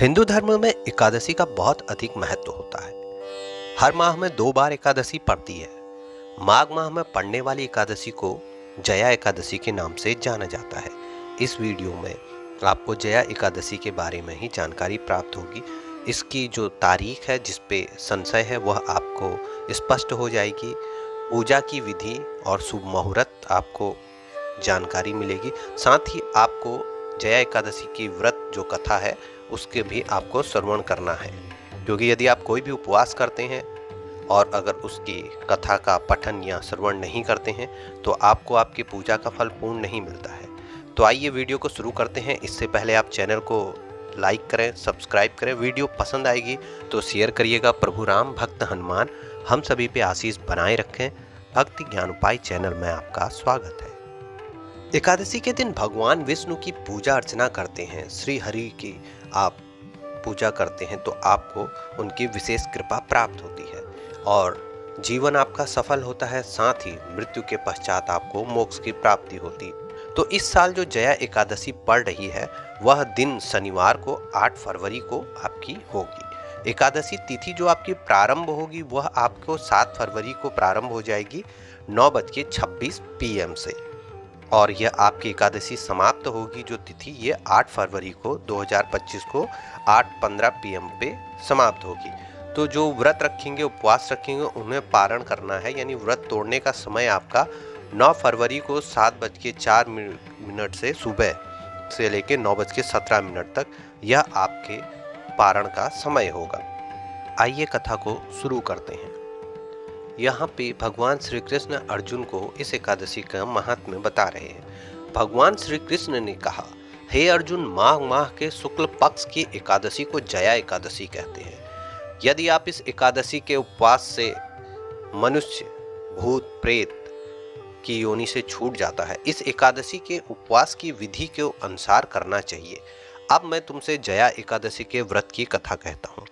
हिंदू धर्म में एकादशी का बहुत अधिक महत्व होता है। हर माह में 2 बार एकादशी पड़ती है। माघ माह में पड़ने वाली एकादशी को जया एकादशी के नाम से जाना जाता है। इस वीडियो में आपको जया एकादशी के बारे में ही जानकारी प्राप्त होगी। इसकी जो तारीख है, जिस पे संशय है, वह आपको स्पष्ट हो जाएगी। पूजा की विधि और शुभ मुहूर्त आपको जानकारी मिलेगी। साथ ही आपको जया एकादशी की व्रत जो कथा है उसके भी आपको श्रवण करना है, क्योंकि यदि आप कोई भी उपवास करते हैं और अगर उसकी कथा का पठन या श्रवण नहीं करते हैं तो आपको आपकी पूजा का फल पूर्ण नहीं मिलता है। तो आइए वीडियो को शुरू करते हैं। इससे पहले आप चैनल को लाइक करें, सब्सक्राइब करें। वीडियो पसंद आएगी तो शेयर करिएगा। प्रभु राम भक्त हनुमान हम सभी पे आशीष बनाए रखें। भक्ति ज्ञान उपाय चैनल में आपका स्वागत है। एकादशी के दिन भगवान विष्णु की पूजा अर्चना करते हैं। श्री हरि की आप पूजा करते हैं तो आपको उनकी विशेष कृपा प्राप्त होती है और जीवन आपका सफल होता है। साथ ही मृत्यु के पश्चात आपको मोक्ष की प्राप्ति होती। तो इस साल जो जया एकादशी पड़ रही है वह दिन शनिवार को 8 फरवरी को आपकी होगी। एकादशी तिथि जो आपकी प्रारंभ होगी वह आपको 7 फरवरी को प्रारंभ हो जाएगी 9:26 PM से, और यह आपकी एकादशी समाप्त होगी जो तिथि ये 8 फरवरी को 2025 को 8:15 PM पे समाप्त होगी। तो जो व्रत रखेंगे, उपवास रखेंगे, उन्हें पारण करना है, यानी व्रत तोड़ने का समय आपका 9 फरवरी को 7:04 से सुबह से लेकर 9:17 तक यह आपके पारण का समय होगा। आइए कथा को शुरू करते हैं। यहाँ पे भगवान श्री कृष्ण अर्जुन को इस एकादशी का महात्म्य बता रहे हैं। भगवान श्री कृष्ण ने कहा, हे अर्जुन, माघ माह के शुक्ल पक्ष की एकादशी को जया एकादशी कहते हैं। यदि आप इस एकादशी के उपवास से मनुष्य, भूत, प्रेत की योनि से छूट जाता है। इस एकादशी के उपवास की विधि के अनुसार करना चाहिए। अब मैं तुमसे जया एकादशी के व्रत की कथा कहता हूँ,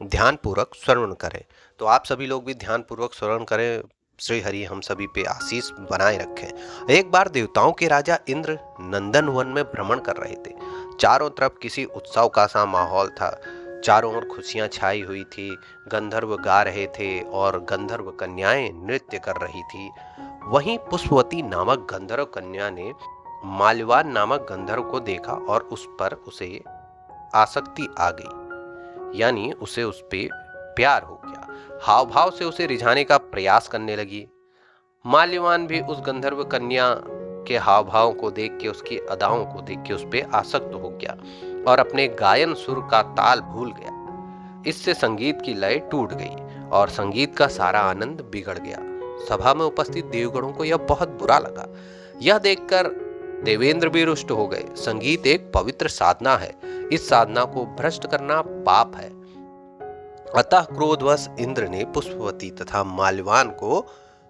ध्यान पूर्वक श्रवण करें। तो आप सभी लोग भी ध्यान पूर्वक श्रवण करें। श्री हरि हम सभी पे आशीष बनाए रखें। एक बार देवताओं के राजा इंद्र नंदन वन में भ्रमण कर रहे थे। चारों तरफ किसी उत्सव का सा माहौल था। चारों ओर खुशियां छाई हुई थी। गंधर्व गा रहे थे और गंधर्व कन्याएं नृत्य कर रही थी। वहीं पुष्पवती नामक गंधर्व कन्या ने माल्यवान नामक गंधर्व को देखा और उसे आसक्ति आ गई, यानी उस पे प्यार हो गया। हाव भाव से उसे रिझाने का प्रयास करने लगी। माल्यवान भी उस गंधर्व कन्या के हाव भाव को देख के, उसकी अदाओं को देख के उस पे आसक्त हो गया और अपने गायन सुर का ताल भूल गया। इससे संगीत की लय टूट गई और संगीत का सारा आनंद बिगड़ गया। सभा में उपस्थित देवगणों को यह बहुत बुरा लगा। यह देखकर देवेंद्र भी रुष्ट हो गए। संगीत एक पवित्र साधना है, इस साधना को भ्रष्ट करना पाप है। अतः क्रोधवश इंद्र ने पुष्पवती तथा माल्यवान को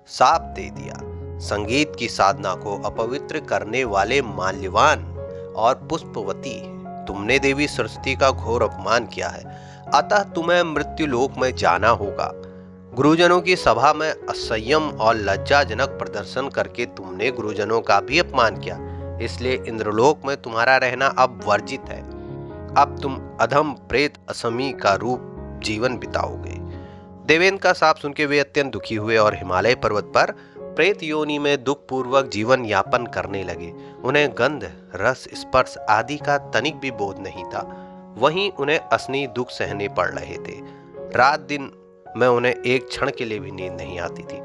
शाप दे दिया। संगीत की साधना को अपवित्र करने वाले माल्यवान और पुष्पवती, तुमने देवी सरस्वती का घोर अपमान किया है, अतः तुम्हें मृत्युलोक में जाना होगा। गुरुजनों की सभा में असंयम और लज्जाजनक प्रदर्शन करके तुमने गुरुजनों का भी अपमान किया, इसलिए इंद्रलोक में तुम्हारा रहना अब वर्जित है। अब तुम अधम प्रेत असमी का रूप जीवन बिताओगे। देवेंद्र का शाप सुनकर वे अत्यंत दुखी हुए और हिमालय पर्वत पर प्रेत योनि में दुख पूर्वक जीवन यापन करने लगे। उन्हें गंध, रस, स्पर्श आदि का तनिक भी बोध नहीं था। वहीं उन्हें असनी दुख सहने पड़ रहे थे। रात दिन में उन्हें एक क्षण के लिए भी नींद नहीं आती थी।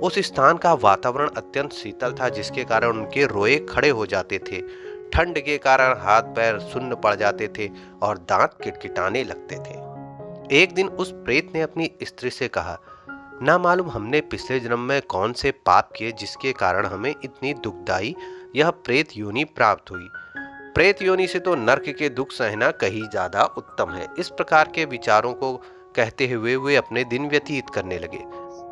उस स्थान का वातावरण अत्यंत शीतल था, जिसके कारण उनके रोए खड़े हो जाते थे। ठंड के कारण हाथ पैर सुन्न पड़ जाते थे और दांत किटकिटाने लगते थे। एक दिन उस प्रेत ने अपनी स्त्री से कहा, ना मालूम हमने पिछले जन्म में कौन से पाप किए जिसके कारण हमें इतनी दुखदाई यह प्रेत योनि प्राप्त हुई। प्रेत योनि से तो नरक के दुख सहना कहीं ज्यादा उत्तम है। इस प्रकार के विचारों को कहते हुए वे अपने दिन व्यतीत करने लगे।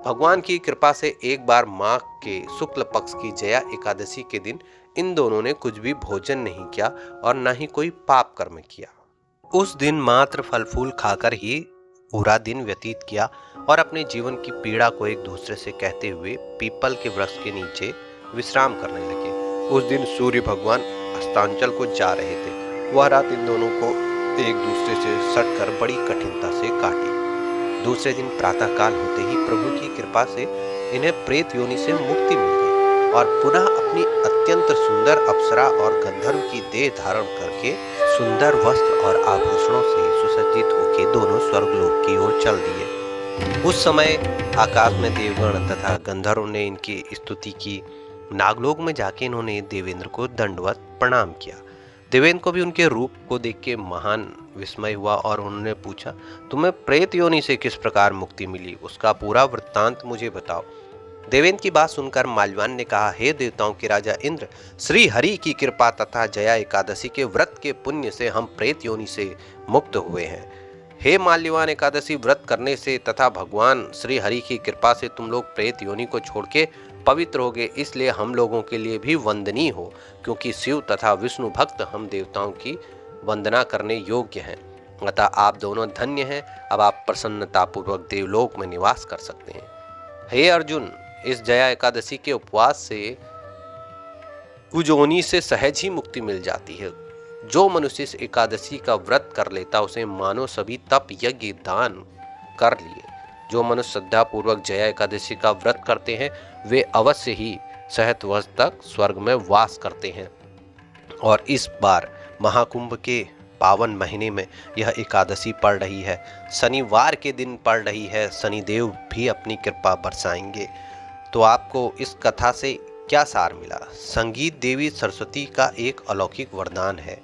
भगवान की कृपा से एक बार माघ के शुक्ल पक्ष की जया एकादशी के दिन इन दोनों ने कुछ भी भोजन नहीं किया और न ही कोई पाप कर्म किया। उस दिन मात्र फल फूल खाकर ही पूरा दिन व्यतीत किया और अपने जीवन की पीड़ा को एक दूसरे से कहते हुए पीपल के वृक्ष के नीचे विश्राम करने लगे। उस दिन सूर्य भगवान अस्तांचल को जा रहे थे। वह रात इन दोनों को एक दूसरे से सटकर बड़ी कठिनता से काटी। दूसरे दिन प्रातःकाल होते ही प्रभु की कृपा से इन्हें प्रेत योनि से मुक्ति मिल गई और पुनः अपनी अत्यंत सुंदर अप्सरा और गंधर्व की देह धारण करके सुंदर वस्त्र और आभूषणों से सुसज्जित होकर दोनों स्वर्गलोक की ओर चल दिए। उस समय आकाश में देवगण तथा गंधर्व ने इनकी स्तुति की। नागलोक में जाके इन्होंने देवेंद्र को दंडवत प्रणाम किया। देवेंद्र को भी उनके रूप को देख के महान विस्मय हुआ और उन्होंने पूछा, तुम्हें प्रेत योनि से किस प्रकार मुक्ति मिली, उसका पूरा वृत्तांत मुझे बताओ। देवेंद्र की बात सुनकर माल्यवान ने कहा, हे देवताओं के राजा इंद्र, श्री हरि की कृपा तथा जया एकादशी के व्रत के पुण्य से हम प्रेत योनि से मुक्त हुए हैं। हे माल्यवान, एकादशी व्रत करने से तथा भगवान श्री हरि की कृपा से तुम लोग प्रेत योनि को छोड़ के पवित्र हो गए, इसलिए हम लोगों के लिए भी वंदनीय हो, क्योंकि शिव तथा विष्णु भक्त हम देवताओं की वंदना करने योग्य हैं। अतः आप दोनों धन्य हैं। अब आप प्रसन्नतापूर्वक देवलोक में निवास कर सकते हैं। हे अर्जुन, इस जया एकादशी के उपवास से कुजोनी से सहज ही मुक्ति मिल जाती है। जो मनुष्य इस एकादशी का व्रत कर लेता उसे मानो सभी तप यज्ञ दान कर लिए। जो मनुष्य श्रद्धा पूर्वक जया एकादशी का व्रत करते हैं वे अवश्य ही सहत वर्ष तक स्वर्ग में वास करते हैं। और इस बार महाकुंभ के पावन महीने में यह एकादशी पड़ रही है, शनिवार के दिन पड़ रही है। शनिदेव भी अपनी कृपा बरसाएंगे। तो आपको इस कथा से क्या सार मिला? संगीत देवी सरस्वती का एक अलौकिक वरदान है।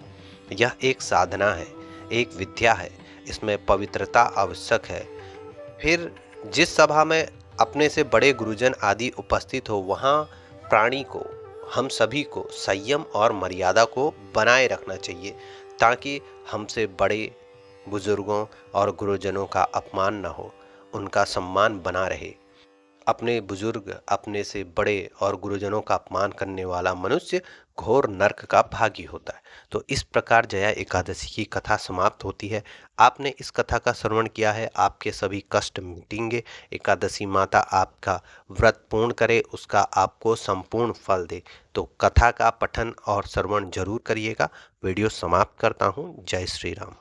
यह एक साधना है, एक विद्या है। इसमें पवित्रता आवश्यक है। फिर जिस सभा में अपने से बड़े गुरुजन आदि उपस्थित हो, वहाँ प्राणी को, हम सभी को संयम और मर्यादा को बनाए रखना चाहिए, ताकि हमसे बड़े बुजुर्गों और गुरुजनों का अपमान न हो, उनका सम्मान बना रहे। अपने बुजुर्ग, अपने से बड़े और गुरुजनों का अपमान करने वाला मनुष्य घोर नरक का भागी होता है। तो इस प्रकार जया एकादशी की कथा समाप्त होती है। आपने इस कथा का श्रवण किया है, आपके सभी कष्ट मिटेंगे। एकादशी माता आपका व्रत पूर्ण करे, उसका आपको संपूर्ण फल दे। तो कथा का पठन और श्रवण जरूर करिएगा। वीडियो समाप्त करता हूँ। जय श्री राम।